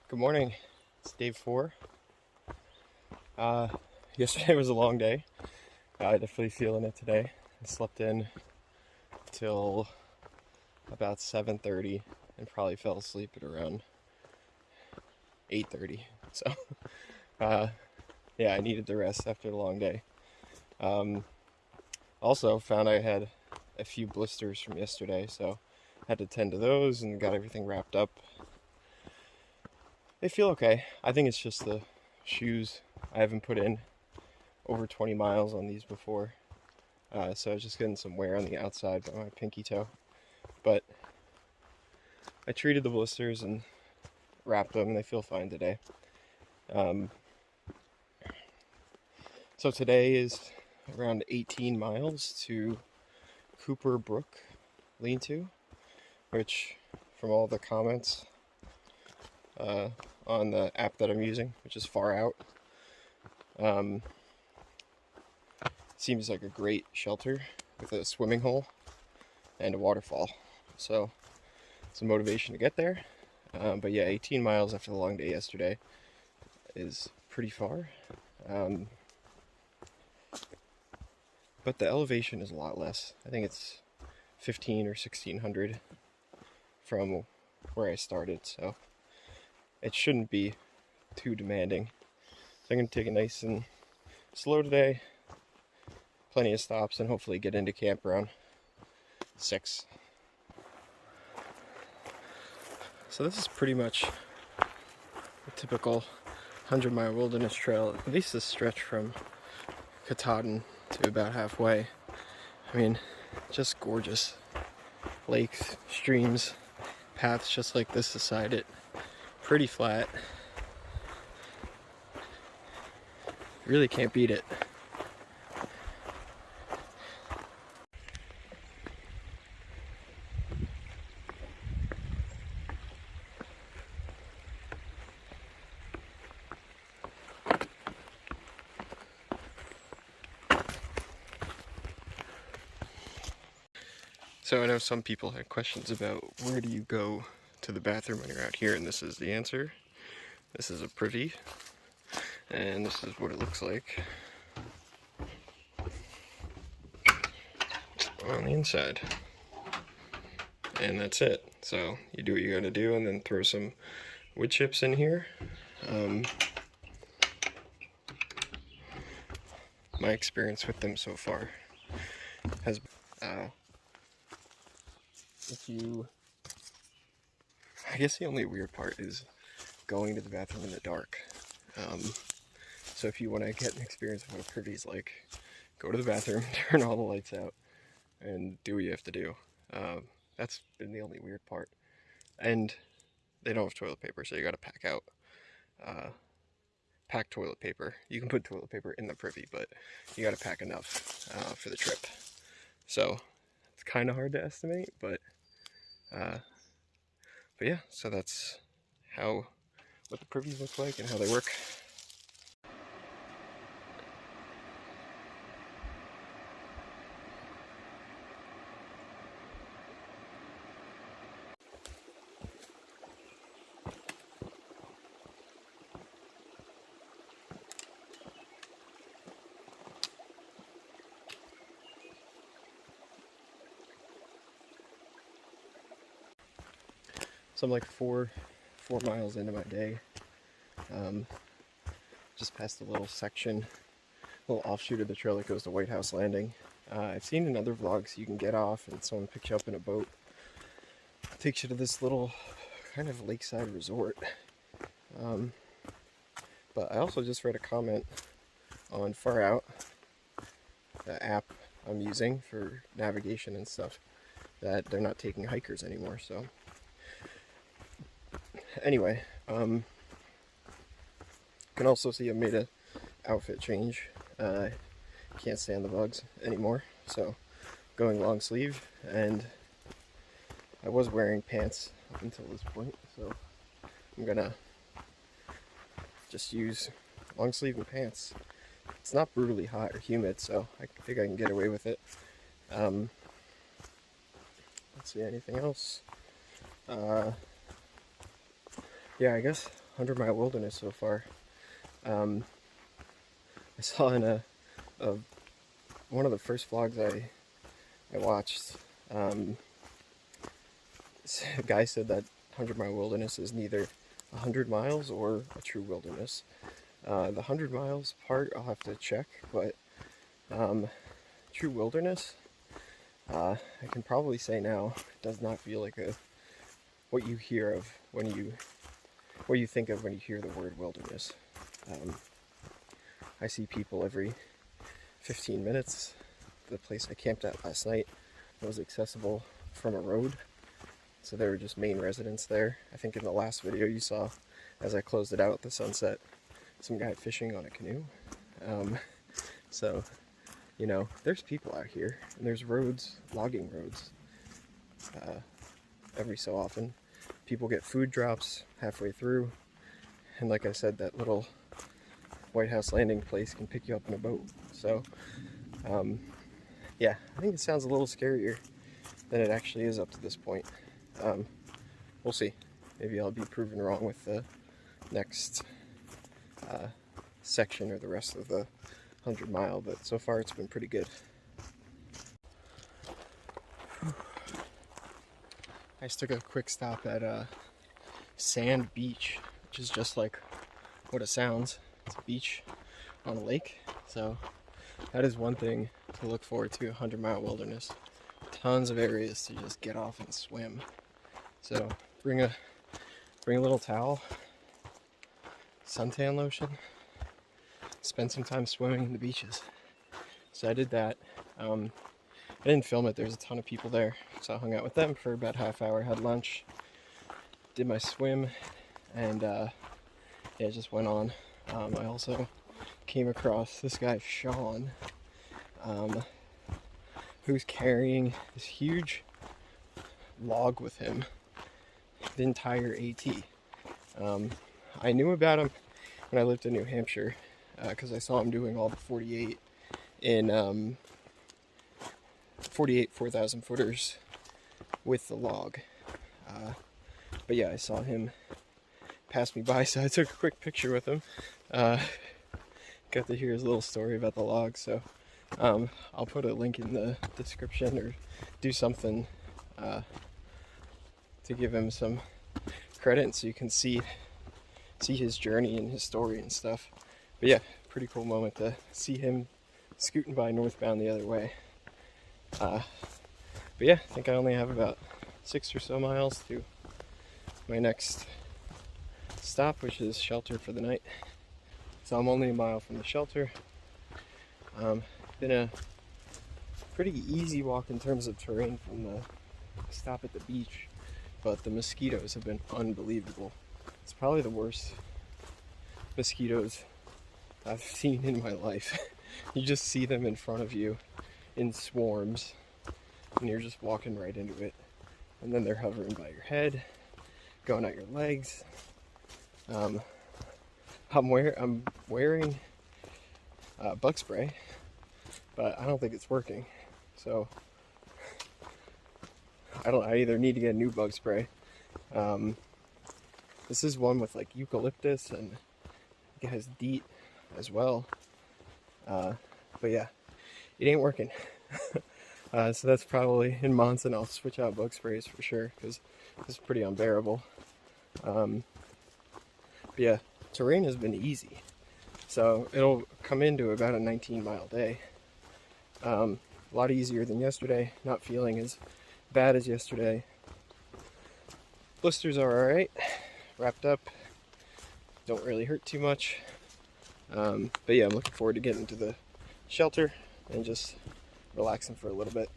Good morning. It's day 4. Yesterday was a long day. Definitely feeling it today. I slept in till about 7:30 and probably fell asleep at around 8:30. So, yeah, I needed the rest after the long day. Also found I had a few blisters from yesterday, so had to tend to those and got everything wrapped up. They feel okay. I think it's just the shoes. I haven't put in over 20 miles on these before, so I was just getting some wear on the outside by my pinky toe. But I treated the blisters and wrapped them, and they feel fine today. So today is around 18 miles to Cooper Brook Lean-To, which, from all the comments on the app that I'm using, which is far out, seems like a great shelter with a swimming hole and a waterfall. So it's a motivation to get there. But yeah, 18 miles after the long day yesterday is pretty far. But the elevation is a lot less. I think it's 15 or 1600 from where I started, so it shouldn't be too demanding. So I'm going to take it nice and slow today. Plenty of stops, and hopefully get into camp around 6. So this is pretty much a typical 100-mile wilderness trail, at least this stretch from Katahdin to about halfway. I mean, just gorgeous. Lakes, streams, paths just like this beside it. Pretty flat. Really can't beat it. So I know some people had questions about where do you go to the bathroom when you're out here, and this is the answer. This is a privy, and this is what it looks like on the inside. And that's it. So you do what you gotta do, and then throw some wood chips in here. My experience with them so far has I guess the only weird part is going to the bathroom in the dark. So if you want to get an experience of what a privy is like, go to the bathroom, turn all the lights out, and do what you have to do. That's been the only weird part. And they don't have toilet paper, so you gotta pack out. Pack toilet paper. You can put toilet paper in the privy, but you gotta pack enough for the trip. So it's kind of hard to estimate, but yeah, so that's what the privies look like and how they work. So I'm like four miles into my day. Just past a little section, a little offshoot of the trail that goes to White House Landing. I've seen in other vlogs you can get off and someone picks you up in a boat. Takes you to this little kind of lakeside resort. But I also just read a comment on Far Out, the app I'm using for navigation and stuff, that they're not taking hikers anymore, so anyway, you can also see I made a outfit change. Can't stand the bugs anymore, so going long sleeve, and I was wearing pants up until this point, so I'm gonna just use long sleeve and pants. It's not brutally hot or humid, so I think I can get away with it. Let's see, anything else? Yeah, I guess 100-mile wilderness so far. I saw in one of the first vlogs I watched, a guy said that 100-mile wilderness is neither 100 miles or a true wilderness. The 100 miles part I'll have to check, but true wilderness, I can probably say now, does not feel like what you hear of what you think of when you hear the word wilderness. I see people every 15 minutes. The place I camped at last night was accessible from a road, so there were just main residents there. I think in the last video you saw, as I closed it out at the sunset, some guy fishing on a canoe. So, you know, there's people out here, and there's roads, logging roads, every so often. People get food drops halfway through, and like I said, that little White House landing place can pick you up in a boat. So, yeah, I think it sounds a little scarier than it actually is up to this point. We'll see. Maybe I'll be proven wrong with the next section or the rest of the 100-mile, but so far it's been pretty good. I just took a quick stop at Sand Beach, which is just like what it sounds. It's a beach on a lake, so that is one thing to look forward to. 100-mile wilderness, tons of areas to just get off and swim. So bring a little towel, suntan lotion, spend some time swimming in the beaches. So I did that. I didn't film it, there's a ton of people there, so I hung out with them for about half hour, had lunch, did my swim, and yeah, it just went on. I also came across this guy Sean, who's carrying this huge log with him, the entire AT. I knew about him when I lived in New Hampshire, because I saw him doing all the 48 in 48 4,000 footers with the log. But yeah, I saw him pass me by, so I took a quick picture with him. Got to hear his little story about the log, so I'll put a link in the description or do something to give him some credit so you can see his journey and his story and stuff. But yeah, pretty cool moment to see him scooting by northbound the other way. But yeah, I think I only have about 6 or so miles to my next stop, which is shelter for the night. So I'm only a mile from the shelter. Been a pretty easy walk in terms of terrain from the stop at the beach, but the mosquitoes have been unbelievable. It's probably the worst mosquitoes I've seen in my life. You just see them in front of you in swarms, and you're just walking right into it, and then they're hovering by your head, going at your legs. I'm wearing bug spray, but I don't think it's working, so I either need to get a new bug spray. This is one with like eucalyptus, and it has DEET as well, but yeah, it ain't working. So that's probably in months, and I'll switch out bug sprays for sure, because this is pretty unbearable. But yeah, terrain has been easy, so it'll come into about a 19-mile day. A lot easier than yesterday, not feeling as bad as yesterday. Blisters are alright, wrapped up, don't really hurt too much. But yeah, I'm looking forward to getting to the shelter and just relaxing for a little bit.